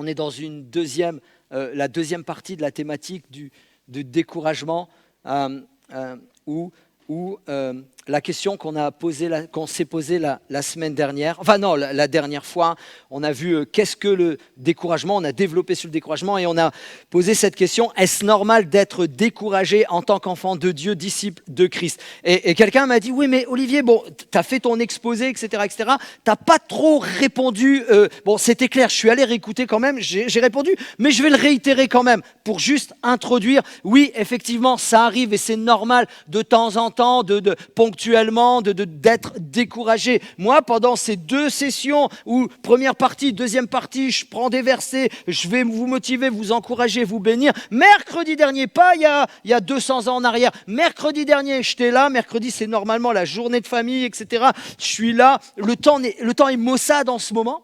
On est dans la deuxième partie de la thématique du découragement, où la question qu'on s'est posée la semaine dernière, enfin non, la dernière fois, on a vu qu'est-ce que le découragement, on a développé sur le découragement et on a posé cette question, est-ce normal d'être découragé en tant qu'enfant de Dieu, disciple de Christ? Et quelqu'un m'a dit, oui mais Olivier, bon, tu as fait ton exposé, etc., tu n'as pas trop répondu, bon c'était clair, je suis allé réécouter quand même, j'ai répondu, mais je vais le réitérer quand même, pour juste introduire, oui effectivement ça arrive et c'est normal de temps en temps, ponctuellement, d'être découragé. Moi, pendant ces 2 sessions, où première partie, deuxième partie, je prends des versets, je vais vous motiver, vous encourager, vous bénir. Mercredi dernier, pas il y a 200 ans en arrière, mercredi dernier, j'étais là, mercredi c'est normalement la journée de famille, etc. Je suis là, le temps est maussade en ce moment.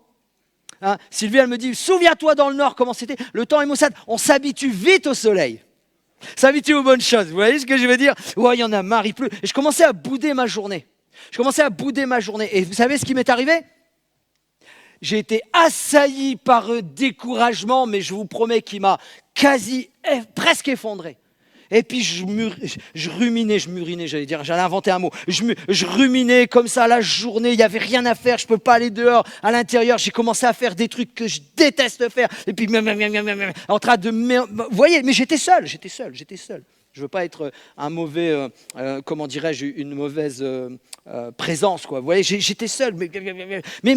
Hein, Sylvie, elle me dit, souviens-toi dans le Nord comment c'était, le temps est maussade, on s'habitue vite au soleil. S'habituer aux bonnes choses, vous voyez ce que je veux dire? Ouais, il y en a marre, il pleut. Et je commençais à bouder ma journée. Et vous savez ce qui m'est arrivé? J'ai été assailli par un découragement, mais je vous promets qu'il m'a presque effondré. Et puis je ruminais, j'allais inventer un mot. Je ruminais comme ça la journée, il n'y avait rien à faire, je ne peux pas aller dehors, à l'intérieur, j'ai commencé à faire des trucs que je déteste faire. Et puis, en train de... Vous voyez, mais j'étais seul. Je ne veux pas être un mauvais, comment dirais-je, une mauvaise présence, quoi. Vous voyez, j'étais seul, mais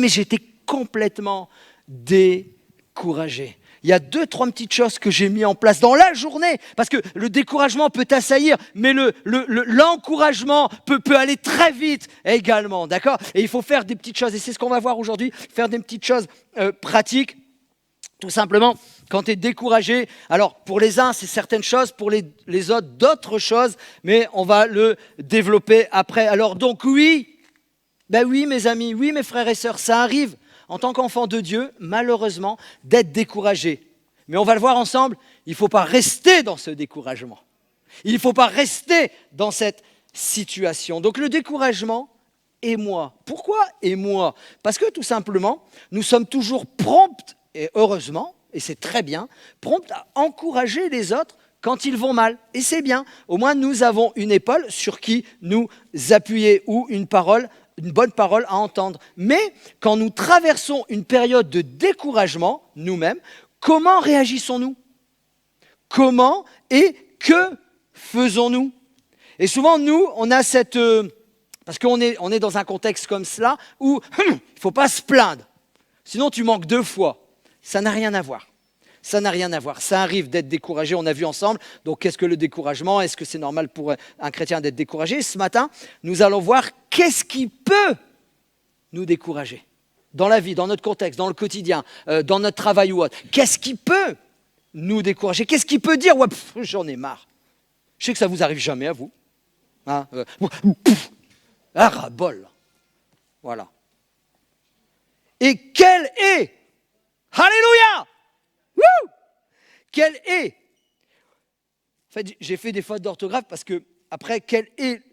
j'étais complètement découragé. Il y a 2-3 petites choses que j'ai mis en place dans la journée, parce que le découragement peut t'assaillir, mais l'encouragement peut aller très vite également, d'accord? Et il faut faire des petites choses, et c'est ce qu'on va voir aujourd'hui, faire des petites choses pratiques, tout simplement. Quand tu es découragé, alors pour les uns c'est certaines choses, pour les autres d'autres choses, mais on va le développer après. Alors donc oui mes amis, oui mes frères et sœurs, ça arrive en tant qu'enfant de Dieu, malheureusement, d'être découragé. Mais on va le voir ensemble, il ne faut pas rester dans ce découragement. Il ne faut pas rester dans cette situation. Donc le découragement et moi. Pourquoi et moi? Parce que tout simplement, nous sommes toujours prompts, et heureusement, et c'est très bien, prompts à encourager les autres quand ils vont mal. Et c'est bien. Au moins, nous avons une épaule sur qui nous appuyer ou une bonne parole à entendre. Mais quand nous traversons une période de découragement, nous-mêmes, comment réagissons-nous? Comment et que faisons-nous? Et souvent, nous, on a parce qu'on est dans un contexte comme cela où il ne faut pas se plaindre. Sinon, tu manques 2 fois. Ça n'a rien à voir. Ça arrive d'être découragé, on a vu ensemble. Donc, qu'est-ce que le découragement? Est-ce que c'est normal pour un chrétien d'être découragé? Ce matin, nous allons voir qu'est-ce qui peut nous décourager dans la vie, dans notre contexte, dans le quotidien, dans notre travail ou autre. Qu'est-ce qui peut nous décourager? Qu'est-ce qui peut dire, ouais, j'en ai marre? Je sais que ça ne vous arrive jamais à vous. Hein, ras-bol. Voilà. Et quel est, alléluia, wouh, quel est, en fait j'ai fait des fautes d'orthographe parce que après quel est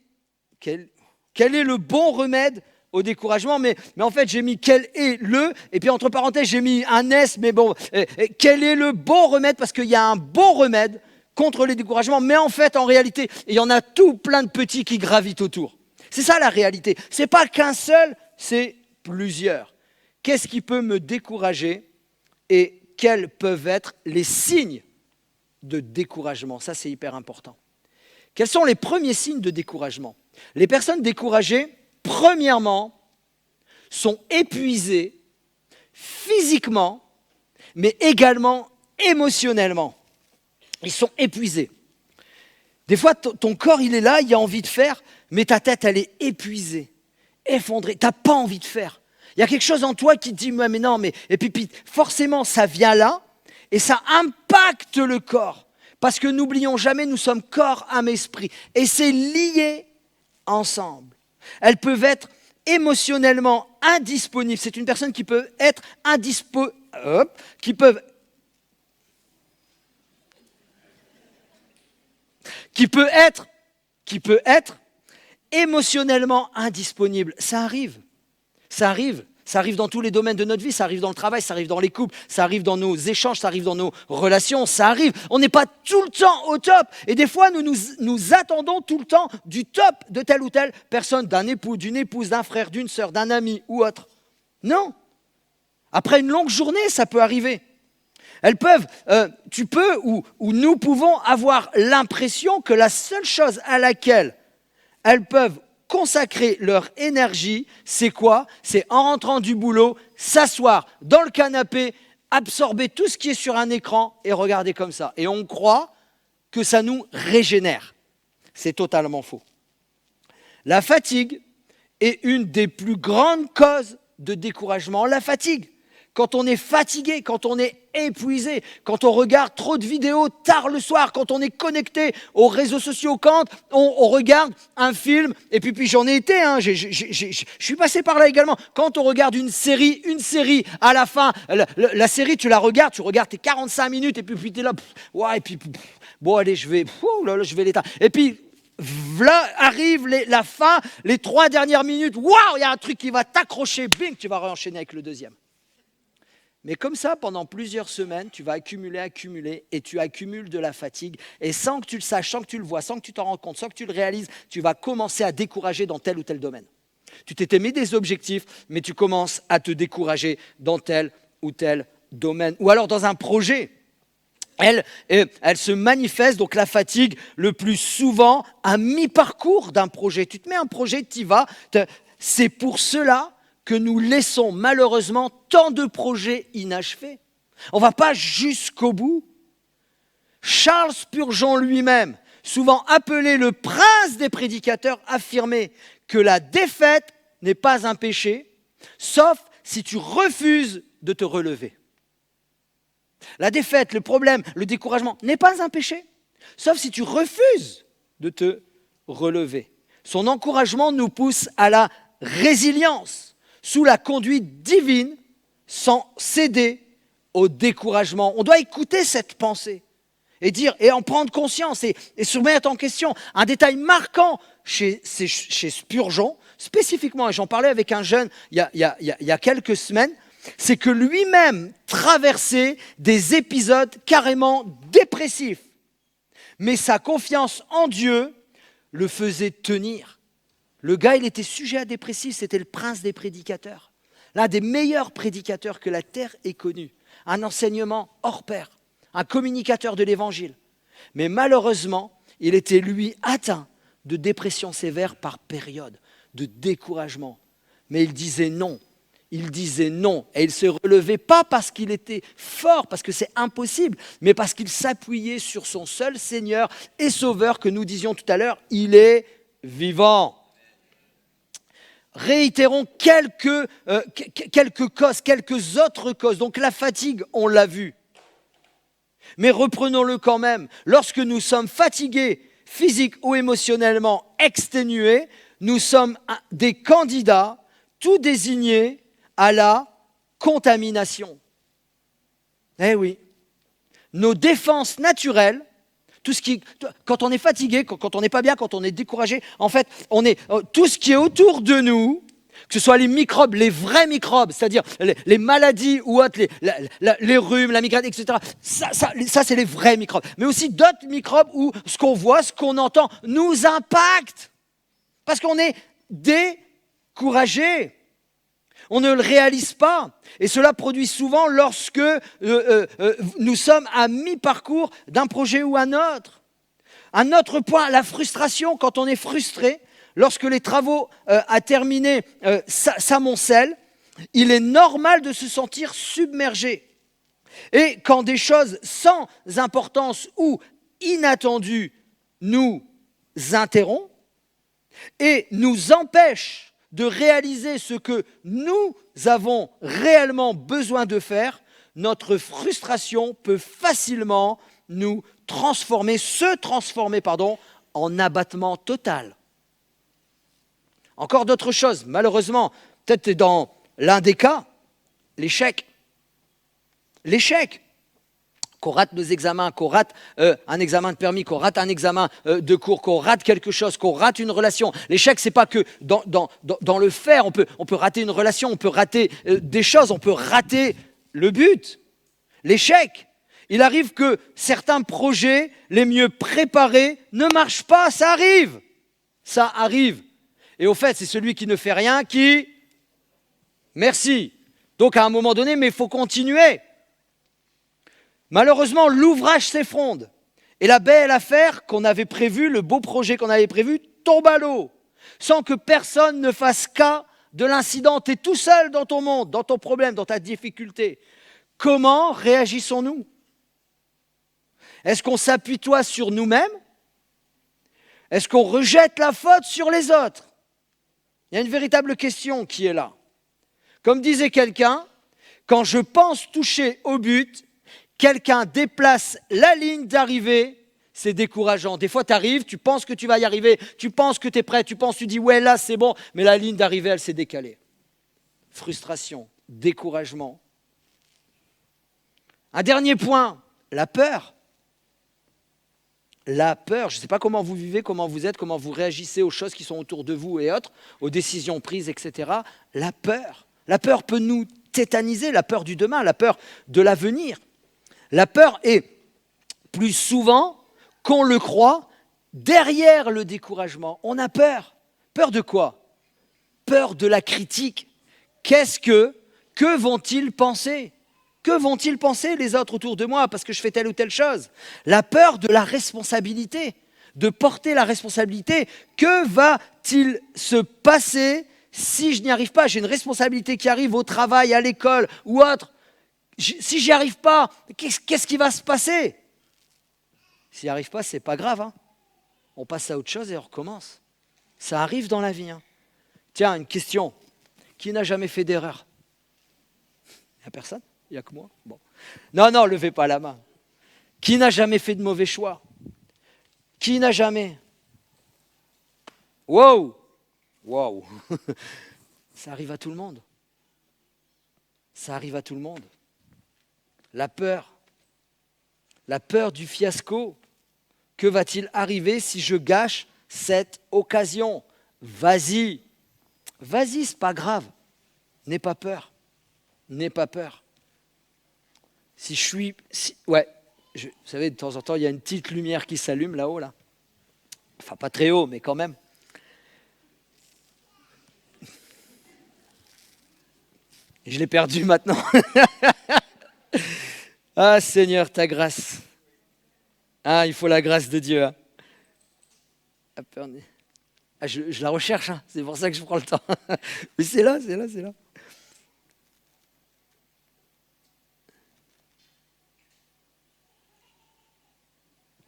le bon remède au découragement, mais en fait j'ai mis quel est le, et puis entre parenthèses j'ai mis un S, mais bon, quel est le bon remède, parce qu'il y a un bon remède contre les découragements, mais en fait en réalité il y en a tout plein de petits qui gravitent autour. C'est ça la réalité, c'est pas qu'un seul, c'est plusieurs. Qu'est-ce qui peut me décourager et quels peuvent être les signes de découragement? Ça, c'est hyper important. Quels sont les premiers signes de découragement? Les personnes découragées, premièrement, sont épuisées physiquement, mais également émotionnellement. Ils sont épuisés. Des fois, ton corps, il est là, il a envie de faire, mais ta tête, elle est épuisée, effondrée. Tu n'as pas envie de faire. Il y a quelque chose en toi qui te dit, mais non, mais... Et puis forcément, ça vient là, et ça impacte le corps. Parce que n'oublions jamais, nous sommes corps, âme, esprit. Et c'est lié ensemble. Elles peuvent être émotionnellement indisponibles. C'est une personne qui peut être qui peut être émotionnellement indisponible. Ça arrive. Ça arrive dans tous les domaines de notre vie, ça arrive dans le travail, ça arrive dans les couples, ça arrive dans nos échanges, ça arrive dans nos relations, ça arrive. On n'est pas tout le temps au top. Et des fois, nous attendons tout le temps du top de telle ou telle personne, d'un époux, d'une épouse, d'un frère, d'une sœur, d'un ami ou autre. Non. Après une longue journée, ça peut arriver. Tu peux ou nous pouvons avoir l'impression que la seule chose à laquelle elles peuvent consacrer leur énergie, c'est quoi? C'est en rentrant du boulot, s'asseoir dans le canapé, absorber tout ce qui est sur un écran et regarder comme ça. Et on croit que ça nous régénère. C'est totalement faux. La fatigue est une des plus grandes causes de découragement. La fatigue. Quand on est fatigué, quand on est épuisé, quand on regarde trop de vidéos tard le soir, quand on est connecté aux réseaux sociaux, quand on regarde un film, et puis j'en ai été, je suis passé par là également, quand on regarde une série, à la fin, la série, tu regardes tes 45 minutes, et puis tu es là, bon allez, je vais l'éteindre. Et puis, là arrive la fin, les 3 dernières minutes, waouh, il y a un truc qui va t'accrocher, bing, tu vas réenchaîner avec le deuxième. Mais comme ça, pendant plusieurs semaines, tu vas accumuler, et tu accumules de la fatigue. Et sans que tu le saches, sans que tu le vois, sans que tu t'en rendes compte, sans que tu le réalises, tu vas commencer à décourager dans tel ou tel domaine. Tu t'étais mis des objectifs, mais tu commences à te décourager dans tel ou tel domaine. Ou alors dans un projet. Elle se manifeste, donc la fatigue, le plus souvent à mi-parcours d'un projet. Tu te mets un projet, tu y vas. C'est pour cela que nous laissons malheureusement tant de projets inachevés. On ne va pas jusqu'au bout. Charles Spurgeon lui-même, souvent appelé le prince des prédicateurs, affirmait que la défaite n'est pas un péché, sauf si tu refuses de te relever. La défaite, le problème, le découragement n'est pas un péché, sauf si tu refuses de te relever. Son encouragement nous pousse à la résilience, sous la conduite divine, sans céder au découragement. On doit écouter cette pensée et en prendre conscience et se remettre en question. Un détail marquant chez Spurgeon, spécifiquement, et j'en parlais avec un jeune il y a quelques semaines, c'est que lui-même traversait des épisodes carrément dépressifs. Mais sa confiance en Dieu le faisait tenir. Le gars, il était sujet à dépressif, c'était le prince des prédicateurs. L'un des meilleurs prédicateurs que la terre ait connu. Un enseignement hors pair, un communicateur de l'évangile. Mais malheureusement, il était lui atteint de dépression sévère par période, de découragement. Mais il disait non. Et il ne se relevait pas parce qu'il était fort, parce que c'est impossible, mais parce qu'il s'appuyait sur son seul Seigneur et Sauveur que nous disions tout à l'heure, il est vivant. Réitérons quelques causes, quelques autres causes. Donc la fatigue, on l'a vu. Mais reprenons-le quand même. Lorsque nous sommes fatigués, physiques ou émotionnellement exténués, nous sommes des candidats tout désignés à la contamination. Eh oui. Nos défenses naturelles, quand on est fatigué, quand on n'est pas bien, quand on est découragé, en fait, tout ce qui est autour de nous, que ce soit les microbes, les vrais microbes, c'est-à-dire les maladies ou autres, les rhumes, la migraine, etc. Ça, c'est les vrais microbes. Mais aussi d'autres microbes où ce qu'on voit, ce qu'on entend, nous impacte. Parce qu'on est découragé. On ne le réalise pas. Et cela produit souvent lorsque nous sommes à mi-parcours d'un projet ou un autre. Un autre point, la frustration. Quand on est frustré, lorsque les travaux à terminer s'amoncellent, il est normal de se sentir submergé. Et quand des choses sans importance ou inattendues nous interrompent et nous empêchent de réaliser ce que nous avons réellement besoin de faire, notre frustration peut facilement se transformer en abattement total. Encore d'autres choses, malheureusement, peut-être dans l'un des cas, l'échec. L'échec. qu'on rate nos examens, qu'on rate un examen de permis, qu'on rate un examen de cours, qu'on rate quelque chose, qu'on rate une relation. L'échec, c'est pas que dans le faire, on peut rater une relation, on peut rater des choses, on peut rater le but. L'échec, il arrive que certains projets les mieux préparés ne marchent pas, ça arrive. Ça arrive. Et au fait, c'est celui qui ne fait rien qui... Merci. Donc à un moment donné, mais il faut continuer. Malheureusement, l'ouvrage s'effronde. Et la belle affaire qu'on avait prévue, le beau projet qu'on avait prévu, tombe à l'eau. Sans que personne ne fasse cas de l'incident. Tu es tout seul dans ton monde, dans ton problème, dans ta difficulté. Comment réagissons-nous? Est-ce qu'on s'appuie toi sur nous-mêmes? Est-ce qu'on rejette la faute sur les autres? Il y a une véritable question qui est là. Comme disait quelqu'un, quand je pense toucher au but, quelqu'un déplace la ligne d'arrivée, c'est décourageant. Des fois, tu arrives, tu penses que tu vas y arriver, tu penses que tu es prêt, tu dis, ouais, là, c'est bon, mais la ligne d'arrivée, elle s'est décalée. Frustration, découragement. Un dernier point, la peur. La peur, je ne sais pas comment vous vivez, comment vous êtes, comment vous réagissez aux choses qui sont autour de vous et autres, aux décisions prises, etc. La peur. La peur peut nous tétaniser, la peur du demain, la peur de l'avenir. La peur est, plus souvent qu'on le croit, derrière le découragement. On a peur. Peur de quoi? Peur de la critique. Que vont-ils penser? Que vont-ils penser les autres autour de moi parce que je fais telle ou telle chose? La peur de la responsabilité, de porter la responsabilité. Que va-t-il se passer si je n'y arrive pas? J'ai une responsabilité qui arrive au travail, à l'école ou autre. Si j'y arrive pas, qu'est-ce qui va se passer? S'il n'y arrive pas, c'est pas grave. Hein. On passe à autre chose et on recommence. Ça arrive dans la vie. Hein. Tiens, une question. Qui n'a jamais fait d'erreur? Il n'y a personne? Il n'y a que moi? Bon. Non, levez pas la main. Qui n'a jamais fait de mauvais choix? Qui n'a jamais? Wow! Ça arrive à tout le monde. Ça arrive à tout le monde. La peur du fiasco. Que va-t-il arriver si je gâche cette occasion? Vas-y, c'est pas grave. N'aie pas peur. Vous savez, de temps en temps, il y a une petite lumière qui s'allume là-haut, là. Enfin, pas très haut, mais quand même. Je l'ai perdu maintenant. Ah, Seigneur, ta grâce. Ah, il faut la grâce de Dieu. Hein. Ah, je la recherche, hein. C'est pour ça que je prends le temps. Mais c'est là.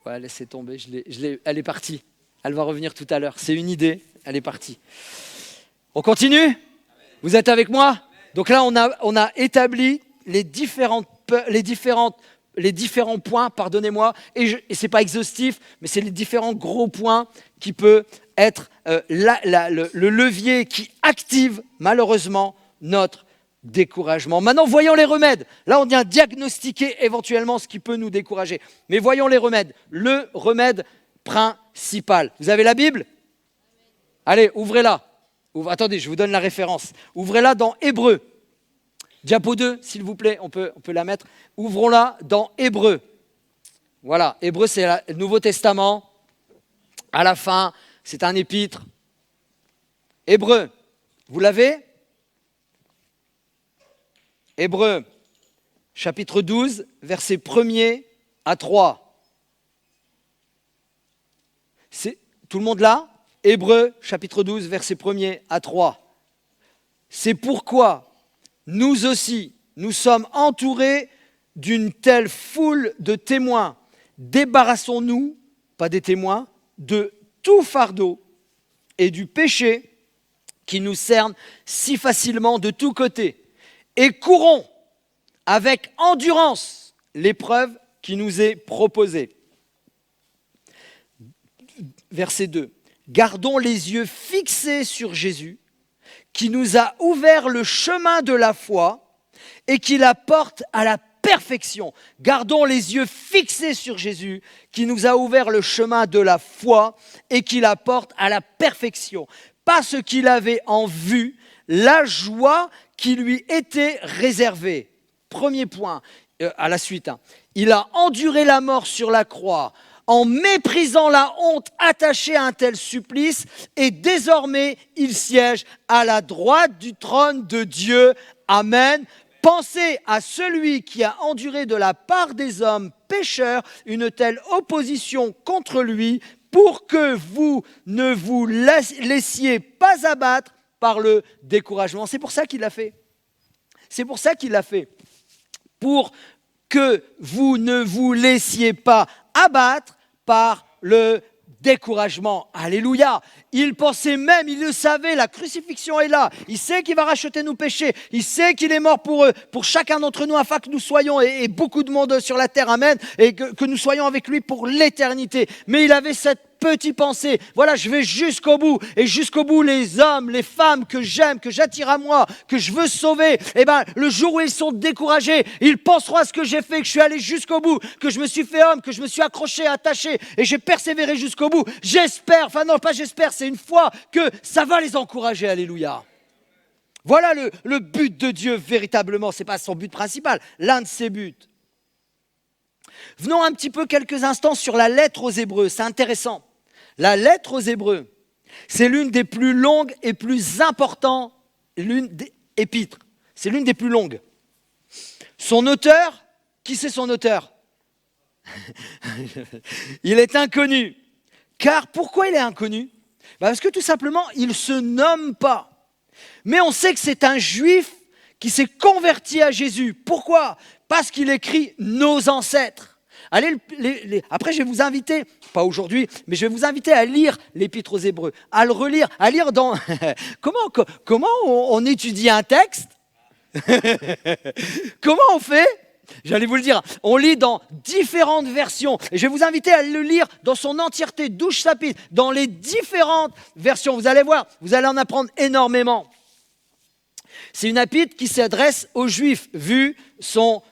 Ouais, laissez tomber, elle est partie. Elle va revenir tout à l'heure. C'est une idée, elle est partie. On continue? Vous êtes avec moi? Donc là, on a établi les différents points, pardonnez-moi, et ce n'est pas exhaustif, mais c'est les différents gros points qui peuvent être le levier qui active malheureusement notre découragement. Maintenant, voyons les remèdes. Là, on vient diagnostiquer éventuellement ce qui peut nous décourager. Mais voyons les remèdes. Le remède principal. Vous avez la Bible? Allez, ouvrez-la. Attendez, je vous donne la référence. Ouvrez-la dans Hébreux. Diapo 2, s'il vous plaît, on peut la mettre. Ouvrons-la dans Hébreux. Voilà, Hébreux, c'est le Nouveau Testament. À la fin, c'est un épître. Hébreux, vous l'avez? Hébreux, chapitre 12, versets 1er à 3. C'est tout le monde là? Hébreux, chapitre 12, versets 1er à 3. C'est pourquoi nous aussi, nous sommes entourés d'une telle foule de témoins. Débarrassons-nous, pas des témoins, de tout fardeau et du péché qui nous cerne si facilement de tous côtés. Et courons avec endurance l'épreuve qui nous est proposée. Verset 2. Gardons les yeux fixés sur Jésus, qui nous a ouvert le chemin de la foi et qui la porte à la perfection. Gardons les yeux fixés sur Jésus qui nous a ouvert le chemin de la foi et qui la porte à la perfection. Parce qu'il avait en vue la joie qui lui était réservée. Premier point, à la suite. Il a enduré la mort sur la croix en méprisant la honte attachée à un tel supplice et désormais il siège à la droite du trône de Dieu. Amen. Pensez à celui qui a enduré de la part des hommes pécheurs une telle opposition contre lui pour que vous ne vous laissiez pas abattre par le découragement. C'est pour ça qu'il l'a fait. C'est pour ça qu'il l'a fait. Pour que vous ne vous laissiez pas abattre par le découragement. Alléluia. Il pensait même, il le savait, la crucifixion est là. Il sait qu'il va racheter nos péchés. Il sait qu'il est mort pour eux, pour chacun d'entre nous, afin que nous soyons, et beaucoup de monde sur la terre, amen, et que nous soyons avec lui pour l'éternité. Mais il avait cette petite pensée, voilà, je vais jusqu'au bout, et jusqu'au bout, les hommes, les femmes que j'aime, que j'attire à moi, que je veux sauver, eh ben, le jour où ils sont découragés, ils penseront à ce que j'ai fait, que je suis allé jusqu'au bout, que je me suis fait homme, que je me suis accroché, attaché, et j'ai persévéré jusqu'au bout. J'espère, enfin non, pas j'espère, c'est une foi que ça va les encourager, alléluia. Voilà le but de Dieu véritablement, ce n'est pas son but principal, l'un de ses buts. Venons un petit peu quelques instants sur la lettre aux Hébreux, c'est intéressant. La lettre aux Hébreux, c'est l'une des plus longues et plus importantes épîtres. C'est l'une des plus longues. Son auteur, qui c'est son auteur? Il est inconnu. Car pourquoi il est inconnu? Parce que tout simplement, il ne se nomme pas. Mais on sait que c'est un juif qui s'est converti à Jésus. Pourquoi? Parce qu'il écrit nos ancêtres. Allez, après, je vais vous inviter, pas aujourd'hui, mais je vais vous inviter à lire l'Épître aux Hébreux, à le relire, à lire dans... comment on étudie un texte? Comment on fait? J'allais vous le dire, on lit dans différentes versions. Et je vais vous inviter à le lire dans son entièreté, 12 chapitres, dans les différentes versions. Vous allez voir, vous allez en apprendre énormément. C'est une épître qui s'adresse aux Juifs, vu son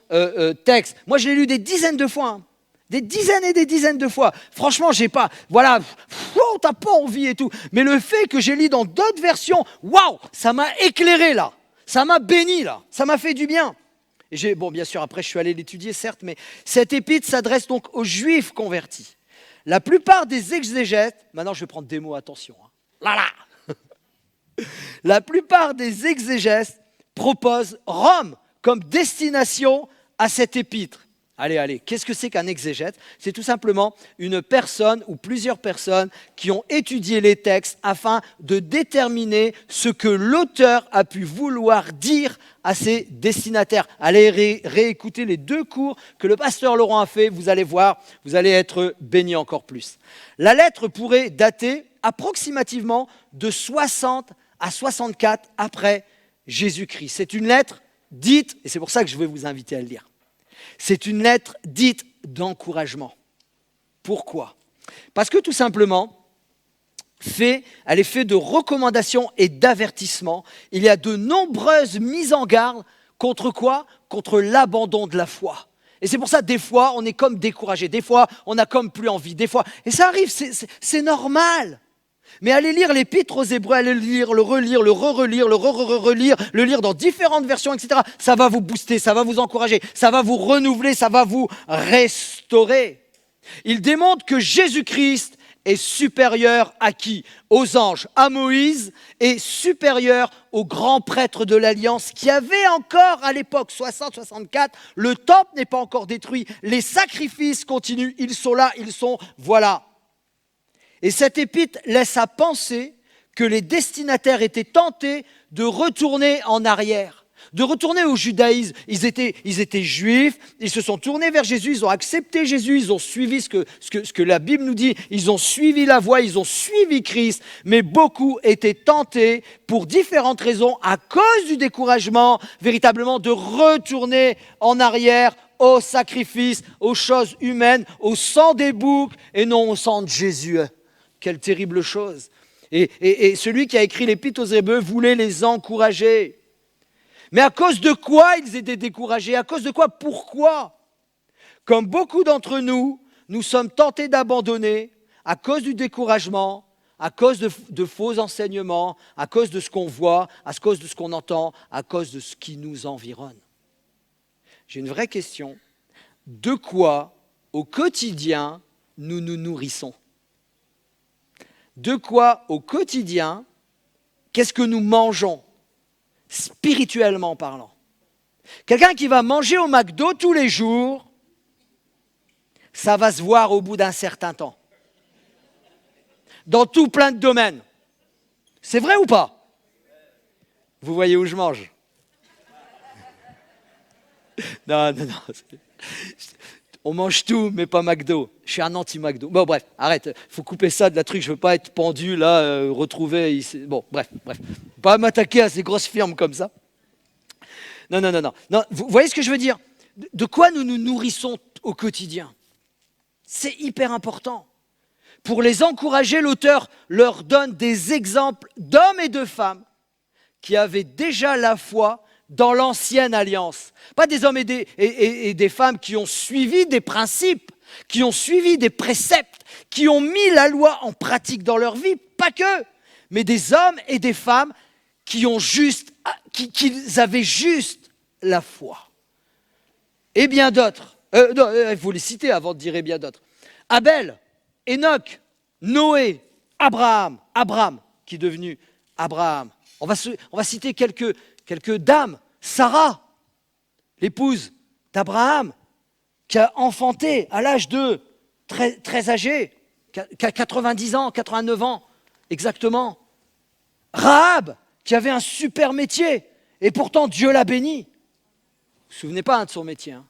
texte. Moi, je l'ai lu des dizaines de fois. Des dizaines et des dizaines de fois. Franchement, j'ai pas... Voilà, t'as pas envie et tout. Mais le fait que j'ai lu dans d'autres versions, waouh, ça m'a éclairé là. Ça m'a béni là. Ça m'a fait du bien. Et bon, bien sûr, après, je suis allé l'étudier, certes, mais cette épître s'adresse donc aux Juifs convertis. La plupart des exégètes... Maintenant, je vais prendre des mots, attention. Là. La plupart des exégètes proposent Rome comme destination à cette épître. Allez, qu'est-ce que c'est qu'un exégète? C'est tout simplement une personne ou plusieurs personnes qui ont étudié les textes afin de déterminer ce que l'auteur a pu vouloir dire à ses destinataires. Allez réécouter les 2 cours que le pasteur Laurent a fait, vous allez voir, vous allez être bénis encore plus. La lettre pourrait dater approximativement de 60 à 64 après Jésus-Christ. C'est une lettre dite, et c'est pour ça que je vais vous inviter à le lire. C'est une lettre dite d'encouragement. Pourquoi? Parce que tout simplement, elle est faite de recommandations et d'avertissements. Il y a de nombreuses mises en garde contre quoi? Contre l'abandon de la foi. Et c'est pour ça, des fois, on est comme découragé. Des fois, on a comme plus envie. Des fois, et ça arrive, c'est normal. Mais allez lire l'Épître aux Hébreux, allez le lire, le relire, le re-relire, le re-relire, le lire dans différentes versions, etc. Ça va vous booster, ça va vous encourager, ça va vous renouveler, ça va vous restaurer. Il démontre que Jésus-Christ est supérieur à qui? Aux anges, à Moïse, et supérieur aux grands prêtres de l'Alliance qui avaient encore à l'époque, 60-64, le temple n'est pas encore détruit, les sacrifices continuent, ils sont là, voilà. Et cette épître laisse à penser que les destinataires étaient tentés de retourner en arrière, de retourner au judaïsme. Ils étaient juifs, ils se sont tournés vers Jésus, ils ont accepté Jésus, ils ont suivi ce que la Bible nous dit, ils ont suivi la voie, ils ont suivi Christ, mais beaucoup étaient tentés, pour différentes raisons, à cause du découragement, véritablement de retourner en arrière au sacrifice, aux choses humaines, au sang des boucs et non au sang de Jésus. Quelle terrible chose. Et celui qui a écrit l'Épître aux Hébreux voulait les encourager. Mais à cause de quoi ils étaient découragés? À cause de quoi? Pourquoi? Comme beaucoup d'entre nous, nous sommes tentés d'abandonner à cause du découragement, à cause de faux enseignements, à cause de ce qu'on voit, à cause de ce qu'on entend, à cause de ce qui nous environne. J'ai une vraie question. De quoi, au quotidien, nous nous nourrissons? De quoi, au quotidien, qu'est-ce que nous mangeons, spirituellement parlant? Quelqu'un qui va manger au McDo tous les jours, ça va se voir au bout d'un certain temps. Dans tout plein de domaines. C'est vrai ou pas? Vous voyez où je mange? Non. On mange tout, mais pas McDo. Je suis un anti-McDo. Bon, bref, arrête. Il faut couper ça de la truc. Je ne veux pas être pendu, là, retrouvé ici. Bon, bref. Pas m'attaquer à ces grosses firmes comme ça. Non. Vous voyez ce que je veux dire? De quoi nous nous nourrissons au quotidien? C'est hyper important. Pour les encourager, l'auteur leur donne des exemples d'hommes et de femmes qui avaient déjà la foi dans l'ancienne alliance. Pas des hommes et des femmes qui ont suivi des principes, qui ont suivi des préceptes, qui ont mis la loi en pratique dans leur vie, pas que, mais des hommes et des femmes qui avaient juste la foi. Et bien d'autres. Il faut les citer avant de dire et bien d'autres. Abel, Enoch, Noé, Abraham, qui est devenu Abraham. On va citer quelques dames. Sarah, l'épouse d'Abraham, qui a enfanté à l'âge de très âgé, qui a 90 ans, 89 ans, exactement. Rahab, qui avait un super métier, et pourtant Dieu l'a béni. Vous ne vous souvenez pas de son métier, hein?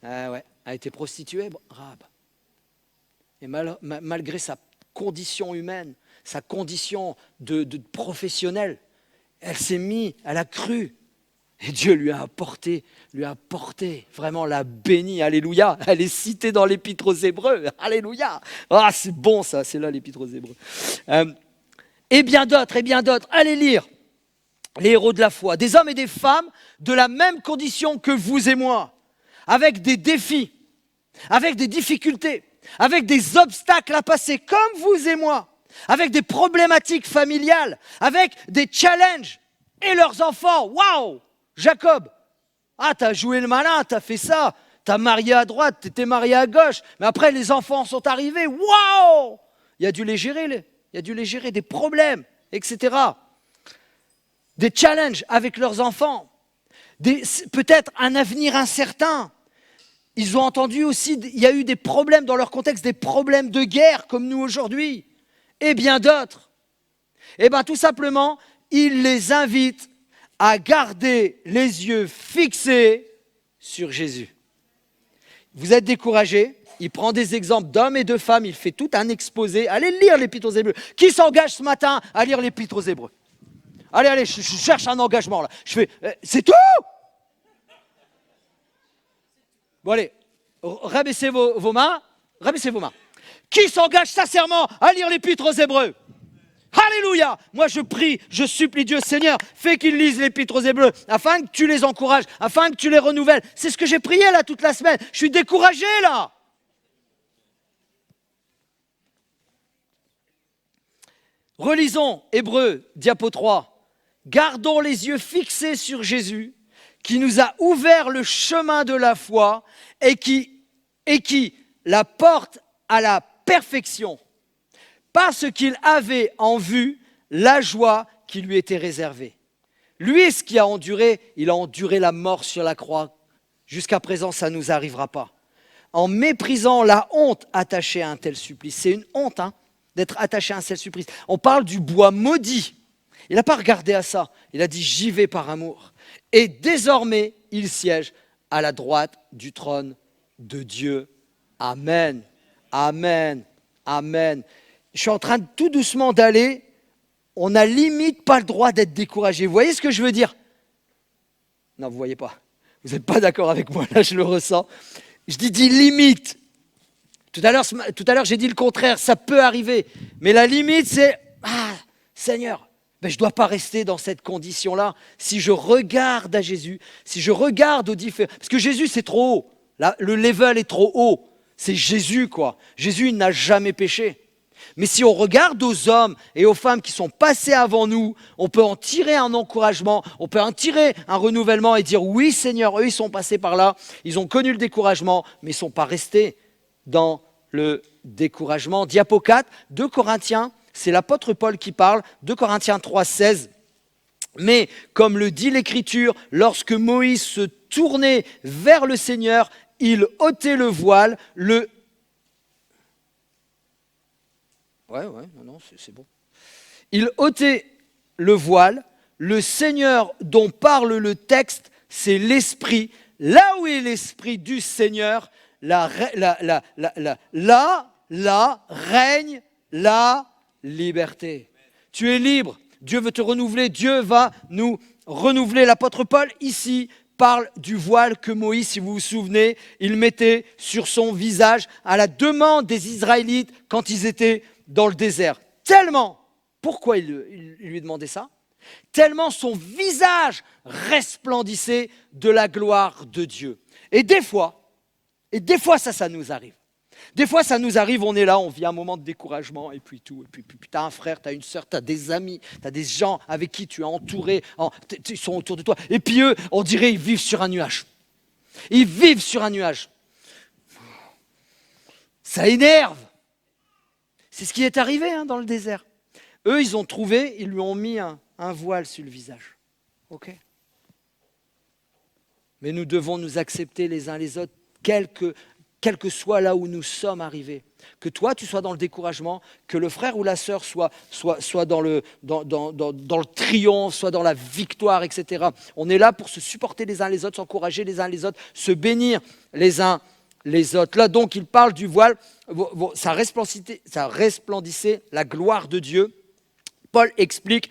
Ouais, elle a été prostituée, Rahab. Et malgré sa condition humaine, sa condition de professionnelle, elle a cru. Et Dieu lui a apporté, vraiment l'a bénie, alléluia. Elle est citée dans l'Épître aux Hébreux, alléluia. Ah, c'est bon ça, c'est là l'Épître aux Hébreux. Et bien d'autres, allez lire les héros de la foi, des hommes et des femmes de la même condition que vous et moi, avec des défis, avec des difficultés, avec des obstacles à passer, comme vous et moi, avec des problématiques familiales, avec des challenges, et leurs enfants. Waouh! Jacob, t'as joué le malin, t'as fait ça, t'as marié à droite, t'étais marié à gauche, mais après les enfants sont arrivés, waouh! Il a dû les gérer, des problèmes, etc. Des challenges avec leurs enfants, peut-être un avenir incertain. Ils ont entendu aussi, il y a eu des problèmes dans leur contexte, des problèmes de guerre comme nous aujourd'hui, et bien d'autres. Et bien tout simplement, il les invite à garder les yeux fixés sur Jésus. Vous êtes découragés, il prend des exemples d'hommes et de femmes, il fait tout un exposé. Allez lire l'Épître aux Hébreux. Qui s'engage ce matin à lire l'Épître aux Hébreux? Allez, je cherche un engagement là. C'est tout? Bon allez, rabaissez vos mains. Qui s'engage sincèrement à lire l'Épître aux Hébreux? Alléluia! Moi je prie, je supplie Dieu, Seigneur, fais qu'ils lisent l'Épître aux Hébreux, afin que tu les encourages, afin que tu les renouvelles. C'est ce que j'ai prié là toute la semaine. Je suis découragé là. Relisons Hébreux, diapo 3. Gardons les yeux fixés sur Jésus, qui nous a ouvert le chemin de la foi et qui la porte à la perfection, parce qu'il avait en vue la joie qui lui était réservée. Lui, ce qu'il a enduré, il a enduré la mort sur la croix. Jusqu'à présent, ça ne nous arrivera pas. En méprisant la honte attachée à un tel supplice. C'est une honte d'être attaché à un tel supplice. On parle du bois maudit. Il n'a pas regardé à ça. Il a dit « j'y vais par amour ». Et désormais, il siège à la droite du trône de Dieu. Amen. Amen. Amen. Je suis en train de tout doucement d'aller. On n'a limite pas le droit d'être découragé. Vous voyez ce que je veux dire? Non, vous ne voyez pas. Vous n'êtes pas d'accord avec moi, là je le ressens. Je dis limite. Tout à l'heure, j'ai dit le contraire, ça peut arriver. Mais la limite, c'est « Ah, Seigneur, Ben, je ne dois pas rester dans cette condition-là. Si je regarde à Jésus, si je regarde aux différents... Parce que Jésus, c'est trop haut. Là, le level est trop haut. C'est Jésus, quoi. Jésus, il n'a jamais péché. Mais si on regarde aux hommes et aux femmes qui sont passés avant nous, on peut en tirer un encouragement, on peut en tirer un renouvellement et dire oui Seigneur, eux ils sont passés par là, ils ont connu le découragement, mais ils ne sont pas restés dans le découragement. Diapo 4, 2 Corinthiens, c'est l'apôtre Paul qui parle, 2 Corinthiens 3, 16. Mais comme le dit l'Écriture, lorsque Moïse se tournait vers le Seigneur, il ôtait le voile, c'est bon. Il ôtait le voile, le Seigneur dont parle le texte, c'est l'Esprit. Là où est l'Esprit du Seigneur, là règne la liberté. Tu es libre, Dieu veut te renouveler, Dieu va nous renouveler. L'apôtre Paul, ici, parle du voile que Moïse, si vous vous souvenez, il mettait sur son visage à la demande des Israélites quand ils étaient dans le désert. Tellement, pourquoi il lui demandait ça ? Tellement son visage resplendissait de la gloire de Dieu. Et des fois ça nous arrive. Des fois, ça nous arrive, on est là, on vit un moment de découragement et puis tout. Et puis tu as un frère, tu as une sœur, tu as des amis, tu as des gens avec qui tu es entouré, ils sont autour de toi. Et puis eux, on dirait, ils vivent sur un nuage. Ils vivent sur un nuage. Ça énerve. C'est ce qui est arrivé dans le désert. Eux, ils ont trouvé, ils lui ont mis un voile sur le visage. Ok. Mais nous devons nous accepter les uns les autres, quel que soit là où nous sommes arrivés. Que toi, tu sois dans le découragement, que le frère ou la sœur soit dans le triomphe, soit dans la victoire, etc. On est là pour se supporter les uns les autres, s'encourager les uns les autres, se bénir les uns les autres. Là, donc, il parle du voile. Ça resplendissait la gloire de Dieu. Paul explique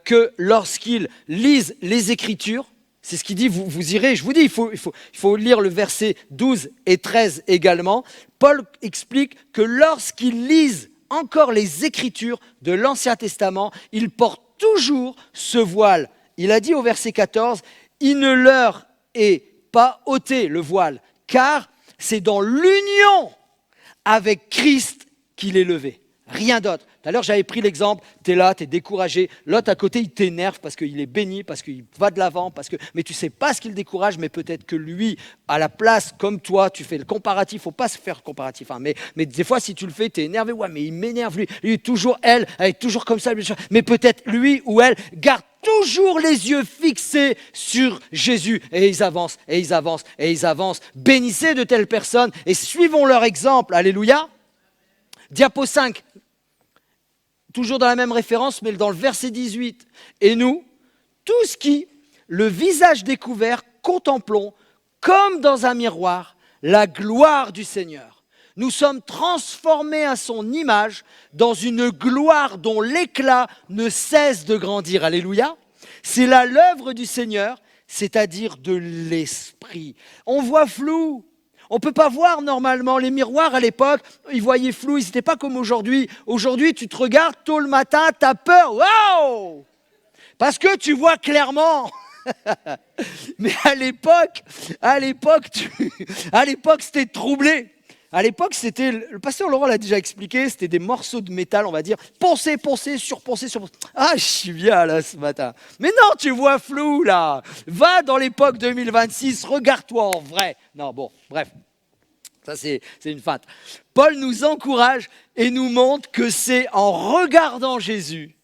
que lorsqu'ils lisent les Écritures, c'est ce qu'il dit, vous irez, je vous dis, il faut lire le verset 12 et 13 également. Paul explique que lorsqu'ils lisent encore les Écritures de l'Ancien Testament, ils portent toujours ce voile. Il a dit au verset 14, « Il ne leur est pas ôté le voile, car c'est dans l'union avec Christ qu'il est levé. » Rien d'autre. Tout à l'heure, j'avais pris l'exemple, tu es là, tu es découragé, l'autre à côté, il t'énerve parce qu'il est béni, parce qu'il va de l'avant, mais tu ne sais pas ce qui le décourage, mais peut-être que lui, à la place, comme toi, tu fais le comparatif, il ne faut pas se faire le comparatif, mais des fois, si tu le fais, tu es énervé, ouais, mais il m'énerve, lui toujours, elle est toujours comme ça, mais peut-être lui ou elle garde toujours les yeux fixés sur Jésus, et ils avancent, et ils avancent, et ils avancent. Bénissez de telles personnes, et suivons leur exemple, alléluia. Diapo 5, toujours dans la même référence, mais dans le verset 18. Et nous, tous qui, le visage découvert, contemplons, comme dans un miroir, la gloire du Seigneur. Nous sommes transformés à son image dans une gloire dont l'éclat ne cesse de grandir. Alléluia. C'est là l'œuvre du Seigneur, c'est-à-dire de l'Esprit. On voit flou. On ne peut pas voir normalement. Les miroirs à l'époque, ils voyaient flou, ils n'étaient pas comme aujourd'hui. Aujourd'hui, tu te regardes tôt le matin, tu as peur. Waouh! Parce que tu vois clairement. Mais à l'époque, c'était troublé. À l'époque, c'était, le pasteur Laurent l'a déjà expliqué, c'était des morceaux de métal, on va dire, poncés, surponcés. Ah, je suis bien là ce matin. Mais non, tu vois flou là. Va dans l'époque 2026, regarde-toi en vrai. Non, bon, bref. Ça, c'est une feinte. Paul nous encourage et nous montre que c'est en regardant Jésus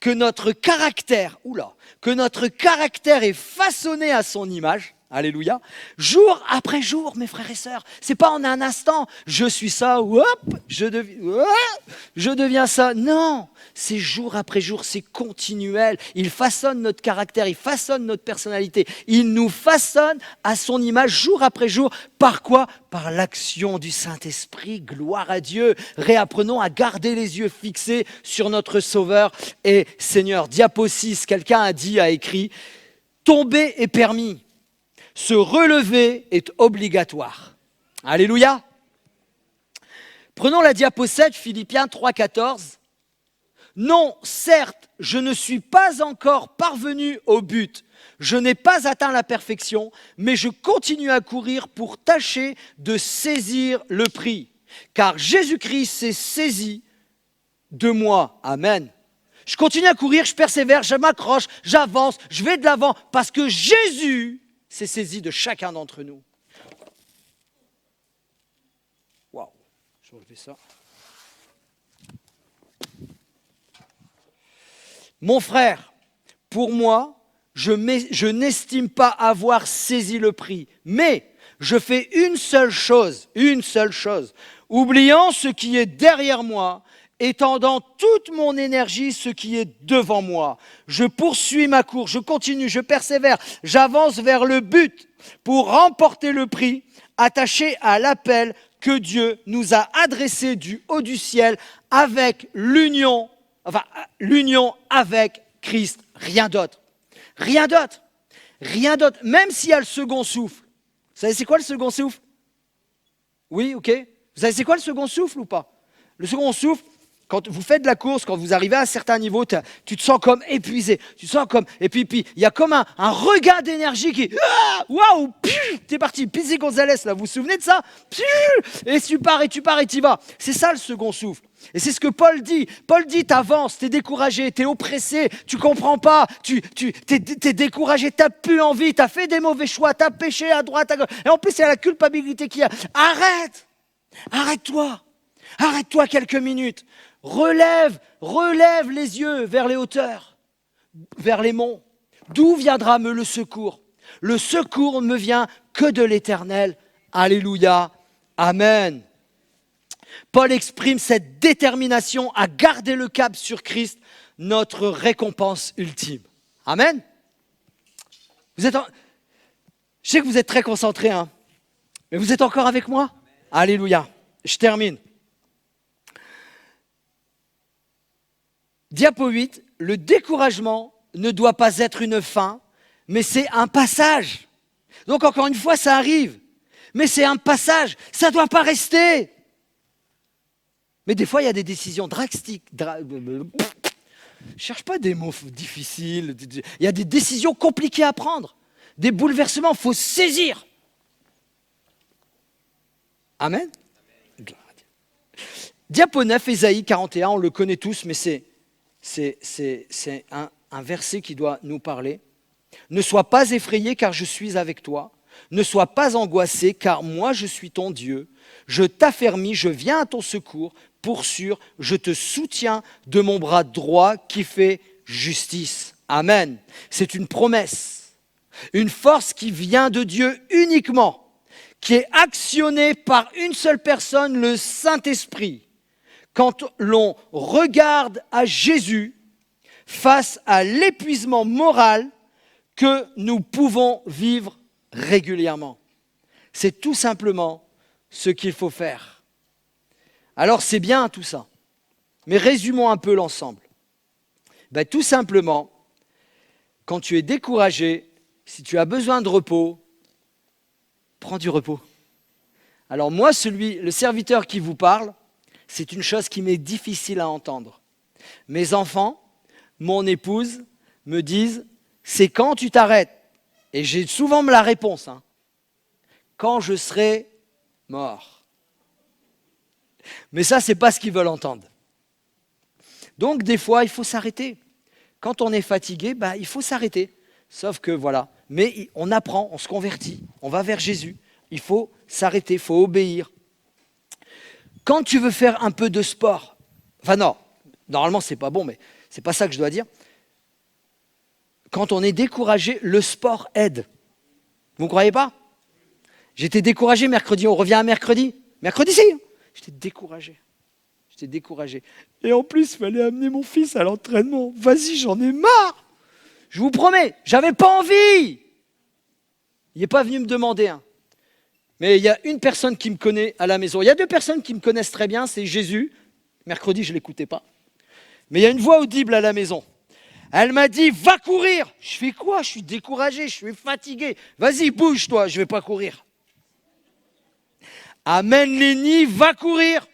que notre caractère est façonné à son image. Alléluia. Jour après jour, mes frères et sœurs. C'est pas en un instant, je suis ça, je deviens ça. Non, c'est jour après jour, c'est continuel. Il façonne notre caractère, il façonne notre personnalité. Il nous façonne à son image jour après jour. Par quoi ? Par l'action du Saint-Esprit. Gloire à Dieu. Réapprenons à garder les yeux fixés sur notre Sauveur et Seigneur. Diapo 6, quelqu'un a écrit, tomber est permis. Se relever est obligatoire. Alléluia. Prenons la diapo 7, Philippiens 3, 14. Non, certes, je ne suis pas encore parvenu au but. Je n'ai pas atteint la perfection, mais je continue à courir pour tâcher de saisir le prix. Car Jésus-Christ s'est saisi de moi. Amen. Je continue à courir, je persévère, je m'accroche, j'avance, je vais de l'avant, parce que Jésus s'est saisi de chacun d'entre nous. Waouh, je vais relever ça. Mon frère, pour moi, je n'estime pas avoir saisi le prix, mais je fais une seule chose, oubliant ce qui est derrière moi, étendant toute mon énergie ce qui est devant moi. Je poursuis ma course, je continue, je persévère, j'avance vers le but pour remporter le prix, attaché à l'appel que Dieu nous a adressé du haut du ciel avec l'union avec Christ, rien d'autre. Rien d'autre. Rien d'autre. Même s'il y a le second souffle. Vous savez c'est quoi le second souffle? Oui, ok. Vous savez c'est quoi le second souffle ou pas? Le second souffle, quand vous faites de la course, quand vous arrivez à un certain niveau, tu te sens comme épuisé. Tu te sens comme... Et puis il y a comme un regain d'énergie qui... Waouh, t'es parti. Pizzi Gonzalez, là, vous vous souvenez de ça? Et tu pars et tu y vas. C'est ça le second souffle. Et c'est ce que Paul dit. Paul dit, t'avances, t'es découragé, t'es oppressé, tu comprends pas, t'es découragé, t'as plus envie, t'as fait des mauvais choix, t'as péché à droite, à gauche. Et en plus, il y a la culpabilité qu'il y a. Arrête-toi quelques minutes. Relève les yeux vers les hauteurs, vers les monts. D'où viendra me le secours? Le secours ne me vient que de l'Éternel. Alléluia. Amen. Paul exprime cette détermination à garder le cap sur Christ, notre récompense ultime. Amen. Je sais que vous êtes très concentrés, hein, mais vous êtes encore avec moi? Alléluia. Je termine. Diapo 8, le découragement ne doit pas être une fin, mais c'est un passage. Donc encore une fois, ça arrive, mais c'est un passage, ça ne doit pas rester. Mais des fois, il y a des décisions drastiques. Je cherche pas des mots difficiles. Il y a des décisions compliquées à prendre. Des bouleversements, il faut saisir. Amen. Diapo 9, Ésaïe 41, on le connaît tous, mais c'est un verset qui doit nous parler. Ne sois pas effrayé car je suis avec toi. Ne sois pas angoissé car moi je suis ton Dieu. Je t'affermis, je viens à ton secours. Pour sûr, je te soutiens de mon bras droit qui fait justice. Amen. C'est une promesse. Une force qui vient de Dieu uniquement, qui est actionnée par une seule personne, le Saint-Esprit. Quand l'on regarde à Jésus face à l'épuisement moral que nous pouvons vivre régulièrement. C'est tout simplement ce qu'il faut faire. Alors c'est bien tout ça, mais résumons un peu l'ensemble. Tout simplement, quand tu es découragé, si tu as besoin de repos, prends du repos. Alors moi, le serviteur qui vous parle, c'est une chose qui m'est difficile à entendre. Mes enfants, mon épouse me disent, c'est quand tu t'arrêtes. Et j'ai souvent la réponse, quand je serai mort. Mais ça, ce n'est pas ce qu'ils veulent entendre. Donc, des fois, il faut s'arrêter. Quand on est fatigué, il faut s'arrêter. Sauf que, voilà. Mais on apprend, on se convertit, on va vers Jésus. Il faut s'arrêter, il faut obéir. Quand tu veux faire un peu de sport, non, normalement, ce n'est pas bon, mais ce n'est pas ça que je dois dire. Quand on est découragé, le sport aide. Vous ne croyez pas? J'étais découragé mercredi, on revient à mercredi. Mercredi, si. J'étais découragé. Et en plus, il fallait amener mon fils à l'entraînement. Vas-y, j'en ai marre. Je vous promets, j'avais pas envie. Il n'est pas venu me demander. Mais il y a une personne qui me connaît à la maison. Il y a deux personnes qui me connaissent très bien, c'est Jésus. Mercredi, je ne l'écoutais pas. Mais il y a une voix audible à la maison. Elle m'a dit, va courir. Je fais quoi? Je suis découragé, je suis fatigué. Vas-y, bouge-toi, je ne vais pas courir. Amène Lénie, va courir.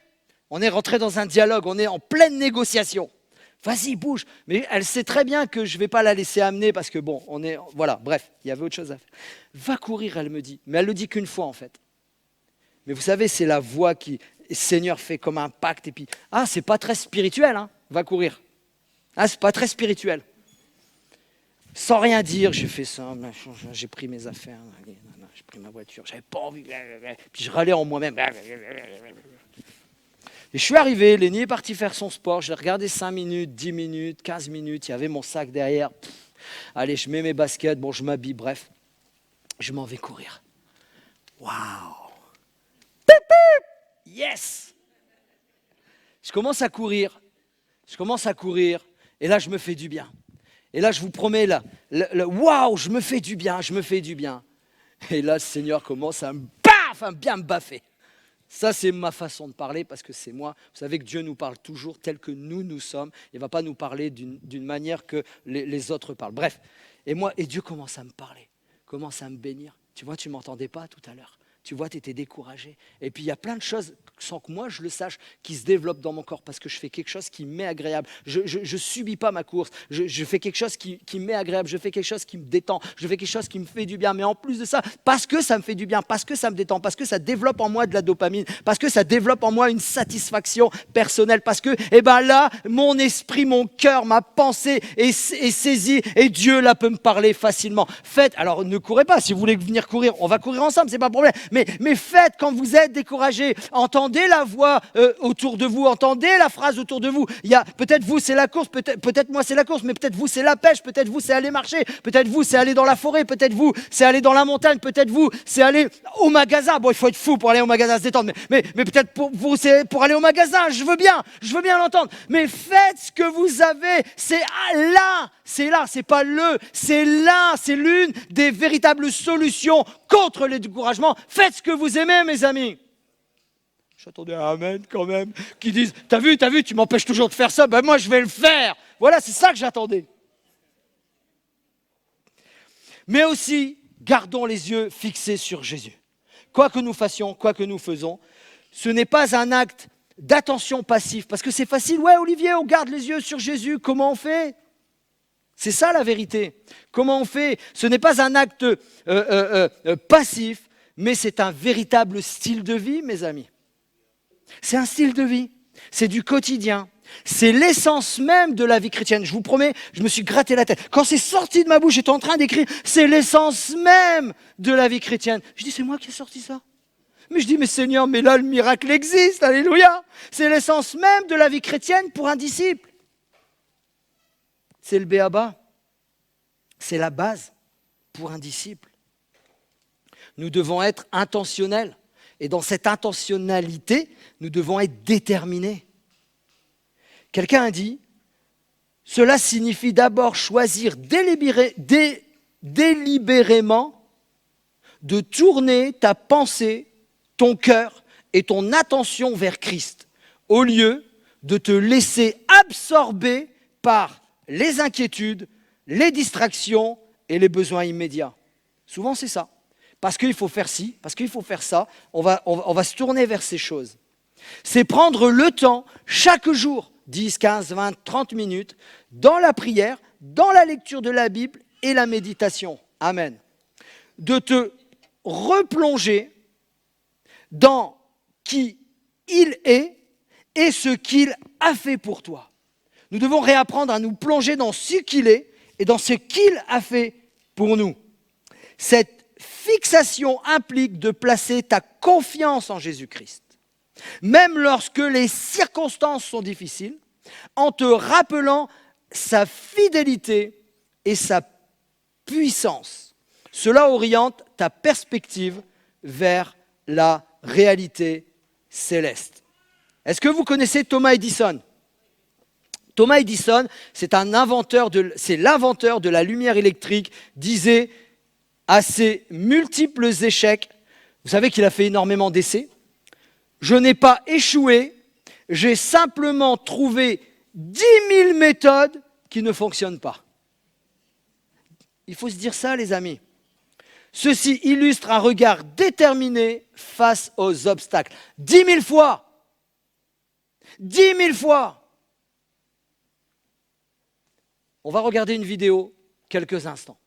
On est rentré dans un dialogue, on est en pleine négociation. Vas-y, bouge. Mais elle sait très bien que je ne vais pas la laisser amener parce que bon, voilà, bref, il y avait autre chose à faire. Va courir, elle me dit. Mais elle le dit qu'une fois en fait. Mais vous savez, c'est la voix qui, le Seigneur fait comme un pacte et puis, c'est pas très spirituel, hein, va courir. C'est pas très spirituel. Sans rien dire, j'ai fait ça, j'ai pris mes affaires, j'ai pris ma voiture, j'avais pas envie. Puis je râlais en moi-même. Et je suis arrivé, Lénie est parti faire son sport, je l'ai regardé 5 minutes, 10 minutes, 15 minutes, il y avait mon sac derrière. Allez, je mets mes baskets, bon, je m'habille, bref. Je m'en vais courir. Waouh! Yes! Je commence à courir, et là, je me fais du bien. Et là, je vous promets, waouh, je me fais du bien. Et là, le Seigneur commence à bien me baffer. Ça, c'est ma façon de parler parce que c'est moi. Vous savez que Dieu nous parle toujours tel que nous sommes. Il ne va pas nous parler d'une manière que les autres parlent. Bref, et Dieu commence à me parler, commence à me bénir. Tu vois, tu ne m'entendais pas tout à l'heure. Tu vois, tu étais découragé. Et puis, il y a plein de choses, sans que moi je le sache, qui se développent dans mon corps parce que je fais quelque chose qui m'est agréable. Je ne subis pas ma course. Je fais quelque chose qui m'est agréable. Je fais quelque chose qui me détend. Je fais quelque chose qui me fait du bien. Mais en plus de ça, parce que ça me fait du bien, parce que ça me détend, parce que ça développe en moi de la dopamine, parce que ça développe en moi une satisfaction personnelle, parce que, là, mon esprit, mon cœur, ma pensée est saisie et Dieu, là, peut me parler facilement. Faites, alors ne courez pas. Si vous voulez venir courir, on va courir ensemble, c'est pas un problème. Mais faites quand vous êtes découragé, entendez la voix autour de vous, entendez la phrase autour de vous. Peut-être vous c'est la course, peut-être moi c'est la course, mais peut-être vous c'est la pêche, peut-être vous c'est aller marcher, peut-être vous c'est aller dans la forêt, peut-être vous c'est aller dans la montagne, peut-être vous c'est aller au magasin. Bon, il faut être fou pour aller au magasin se détendre, mais peut-être pour vous c'est pour aller au magasin. Je veux bien l'entendre. Mais faites ce que vous avez. C'est là, c'est pas c'est là, c'est l'une des véritables solutions contre le découragement. Faites ce que vous aimez, mes amis. J'attendais un amen quand même, qui disent, t'as vu, tu m'empêches toujours de faire ça, moi je vais le faire. Voilà, c'est ça que j'attendais. Mais aussi, gardons les yeux fixés sur Jésus. Quoi que nous fassions, quoi que nous faisons, ce n'est pas un acte d'attention passive, parce que c'est facile, ouais Olivier, on garde les yeux sur Jésus, comment on fait ? C'est ça la vérité. Comment on fait ? Ce n'est pas un acte passif, mais c'est un véritable style de vie, mes amis. C'est un style de vie, c'est du quotidien. C'est l'essence même de la vie chrétienne. Je vous promets, je me suis gratté la tête. Quand c'est sorti de ma bouche, j'étais en train d'écrire, c'est l'essence même de la vie chrétienne. Je dis, c'est moi qui ai sorti ça. Mais je dis, mais Seigneur, mais là, le miracle existe, alléluia. C'est l'essence même de la vie chrétienne pour un disciple. C'est le b.a.-ba. C'est la base pour un disciple. Nous devons être intentionnels. Et dans cette intentionnalité, nous devons être déterminés. Quelqu'un a dit, cela signifie d'abord choisir délibérément de tourner ta pensée, ton cœur et ton attention vers Christ, au lieu de te laisser absorber par les inquiétudes, les distractions et les besoins immédiats. Souvent, c'est ça. Parce qu'il faut faire ci, parce qu'il faut faire ça, on va se tourner vers ces choses. C'est prendre le temps, chaque jour, 10, 15, 20, 30 minutes, dans la prière, dans la lecture de la Bible et la méditation. Amen. De te replonger dans qui il est et ce qu'il a fait pour toi. Nous devons réapprendre à nous plonger dans ce qu'il est et dans ce qu'il a fait pour nous. Cette fixation implique de placer ta confiance en Jésus-Christ. Même lorsque les circonstances sont difficiles, en te rappelant sa fidélité et sa puissance. Cela oriente ta perspective vers la réalité céleste. Est-ce que vous connaissez Thomas Edison ? Thomas Edison, c'est l'inventeur de la lumière électrique, disait à ses multiples échecs, vous savez qu'il a fait énormément d'essais, je n'ai pas échoué, j'ai simplement trouvé 10 000 méthodes qui ne fonctionnent pas. Il faut se dire ça, les amis. Ceci illustre un regard déterminé face aux obstacles. 10 000 fois. 10 000 fois. On va regarder une vidéo quelques instants.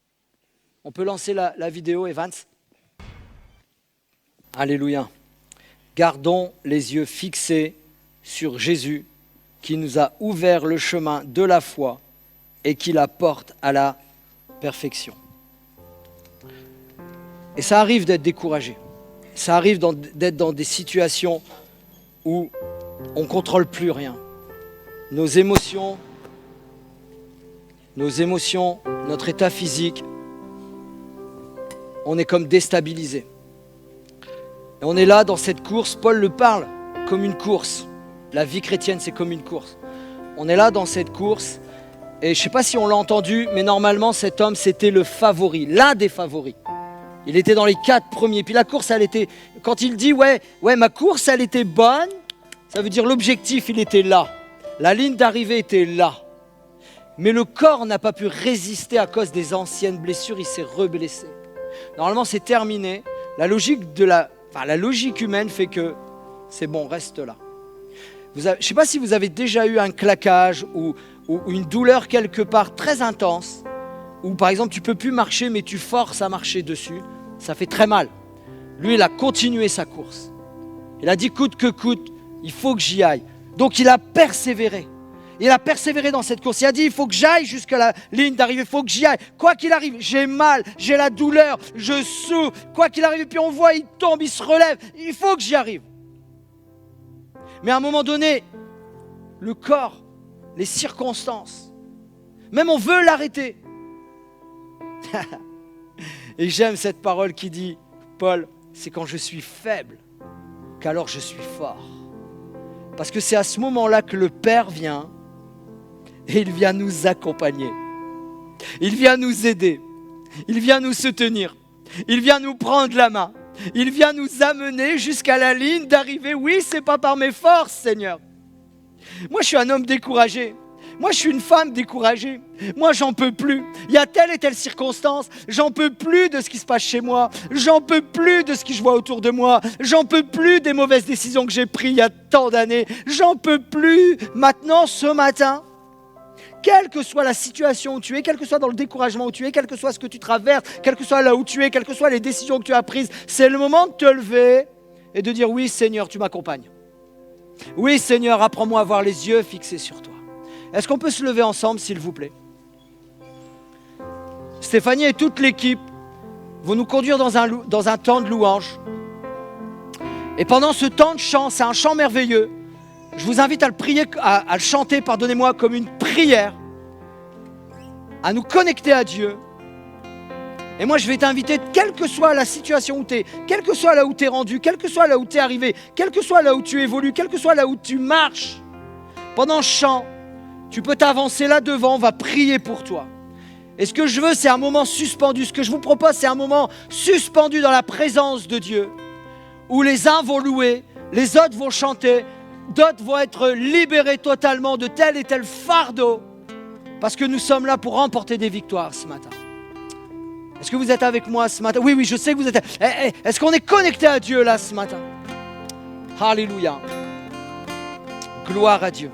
On peut lancer la vidéo, Evans? Alléluia. Gardons les yeux fixés sur Jésus qui nous a ouvert le chemin de la foi et qui la porte à la perfection. Et ça arrive d'être découragé. Ça arrive d'être dans des situations où on ne contrôle plus rien. Nos émotions, notre état physique, on est comme déstabilisé. Et on est là dans cette course, Paul le parle comme une course. La vie chrétienne, c'est comme une course. On est là dans cette course, et je ne sais pas si on l'a entendu, mais normalement cet homme, c'était le favori, l'un des favoris. Il était dans les 4 premiers. Puis la course, elle était, quand il dit ouais, ma course, elle était bonne, ça veut dire l'objectif, il était là. La ligne d'arrivée était là. Mais le corps n'a pas pu résister à cause des anciennes blessures, il s'est reblessé. Normalement, c'est terminé. La logique humaine fait que c'est bon, reste là. Je ne sais pas si vous avez déjà eu un claquage ou une douleur quelque part très intense, où par exemple tu ne peux plus marcher mais tu forces à marcher dessus, ça fait très mal. Lui, il a continué sa course. Il a dit coûte que coûte, il faut que j'y aille. Donc il a persévéré. Il a persévéré dans cette course. Il a dit, il faut que j'aille jusqu'à la ligne d'arrivée, il faut que j'y aille. Quoi qu'il arrive, j'ai mal, j'ai la douleur, je souffre. Quoi qu'il arrive, et puis on voit, il tombe, il se relève. Il faut que j'y arrive. Mais à un moment donné, le corps, les circonstances, même on veut l'arrêter. Et j'aime cette parole qui dit, Paul, c'est quand je suis faible qu'alors je suis fort. Parce que c'est à ce moment-là que le Père vient et il vient nous accompagner. Il vient nous aider. Il vient nous soutenir. Il vient nous prendre la main. Il vient nous amener jusqu'à la ligne d'arrivée. Oui, c'est pas par mes forces, Seigneur. Moi, je suis un homme découragé. Moi, je suis une femme découragée. Moi, j'en peux plus. Il y a telle et telle circonstance. J'en peux plus de ce qui se passe chez moi. J'en peux plus de ce que je vois autour de moi. J'en peux plus des mauvaises décisions que j'ai prises il y a tant d'années. J'en peux plus maintenant, ce matin. Quelle que soit la situation où tu es, quel que soit dans le découragement où tu es, quel que soit ce que tu traverses, quel que soit là où tu es, quelles que soient les décisions que tu as prises, c'est le moment de te lever et de dire oui Seigneur, tu m'accompagnes. Oui Seigneur, apprends-moi à avoir les yeux fixés sur toi. Est-ce qu'on peut se lever ensemble s'il vous plaît? Stéphanie et toute l'équipe vont nous conduire dans un temps de louange. Et pendant ce temps de chant, c'est un chant merveilleux. Je vous invite à le prier, à le chanter, pardonnez-moi, comme une prière, à nous connecter à Dieu. Et moi, je vais t'inviter, quelle que soit la situation où tu es, quel que soit là où tu es rendu, quel que soit là où tu es arrivé, quel que soit là où tu évolues, quel que soit là où tu marches, pendant le chant, tu peux t'avancer là devant, on va prier pour toi. Et ce que je veux, c'est un moment suspendu. Ce que je vous propose, c'est un moment suspendu dans la présence de Dieu, où les uns vont louer, les autres vont chanter, d'autres vont être libérés totalement de tel et tel fardeau, parce que nous sommes là pour remporter des victoires ce matin. Est-ce que vous êtes avec moi ce matin? Oui, je sais que vous êtes. Est-ce qu'on est connecté à Dieu là ce matin? Alléluia. Gloire à Dieu.